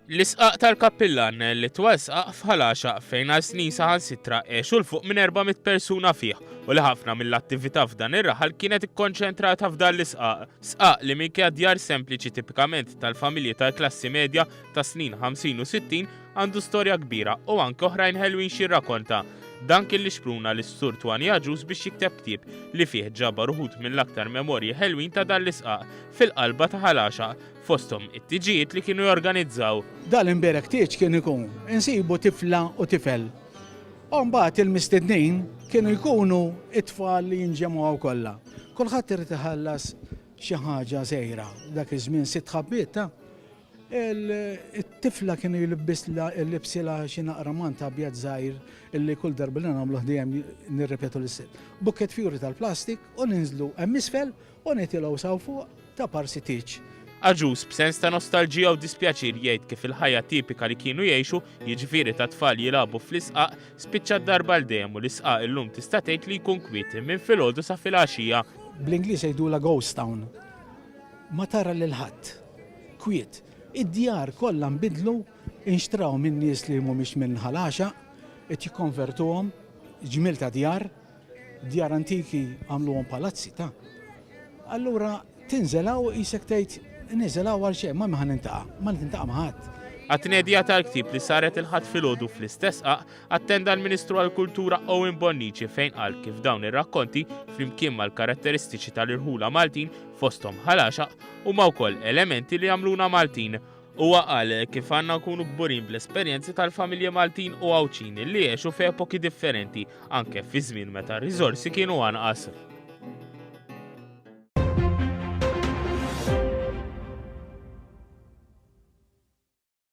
L-isqaq tal-kappillan li twessaq f'Ħalaxa fejn għal snin saħansitra għexu l-fuq minn 400 persuna fih u li ħafna mill-attività f'dan ir-raħal kienet ikkonċentrata f'dan l-isqaq. Sqaq li minkejja djar sempliċi tipikament tal-familji tal-klassi medja ta' snin 50 u 60 għandu storja kbira u anke oħrajn ħelwin xirrakkonta. Dan kien li xpruna l-istur Twani Aġuż biex jikteb ktieb li fih ġabar uħud mill-aktar memorji ħelwin ta' dan l-isqaq fil-qalba ta' Ħalaxa fosthom it-tiġijiet li kienu jorganizzaw. Dal-imberek tieġ kien ikun insibu tifla u tifel. U mbagħad il-mistednin kienu jkunu it-tfal li jinġemgħu kollha. Kulħadd irid iħallas xi ħaġa żgħira. Dak iż-żmien sitt ħabbiet it-tifla kienu jilbisla xi naqra manta abjad żgħir illi kull darba li nagħmluh dejjem nirrepetu l-sitt. Bukket fjuri tal-plastik u ninżlu hemm isfel u nitilgħu saw fuq ta' parsi tieġ. Aġuż b'sens ta' nostalġija u dispjaċir jgħid kif il-ħajja tipika li kienu jgħixu, jiġifieri ta' tfal jilagħbu fl-isqaq, spiċċa d-darba l-dejjem u l-isqaq illum tista' tgħid li jkun kwiet minn filgħodu sa filgħaxija. Bl-Ingliż jgħidula ghost town. Ma tara lil ħadd. Kwiet. Id-djar kollha nbidlu inxtraw minn nies li mhumiex minn Ħalaxa qed jikkonvertuhom ġmil ta' djar antiki għamluhom palazzi ta'. Allura tinżelaw isek tgħid niżelaw għal xejn ma nintaqa' ma' ħadd. Għat-tnedija tal-ktieb li saret il-ħadd filgħodu fl-istess qaq attenda l-Ministru għall-Kultura Owen Bonnici fejn qal kif dawn ir-rakkonti flimkien mal-karatteristiċi tal-irħula Maltin fosthom Ħalaxa huma wkoll elementi li jagħmluna Maltin. Huwa qal kif għandna nkunu kburin bl-esperjenzi tal-familji Maltin u Għawċin li jgħixu f'epoki differenti anke fi żmien meta r-riżorsi kienu anqas.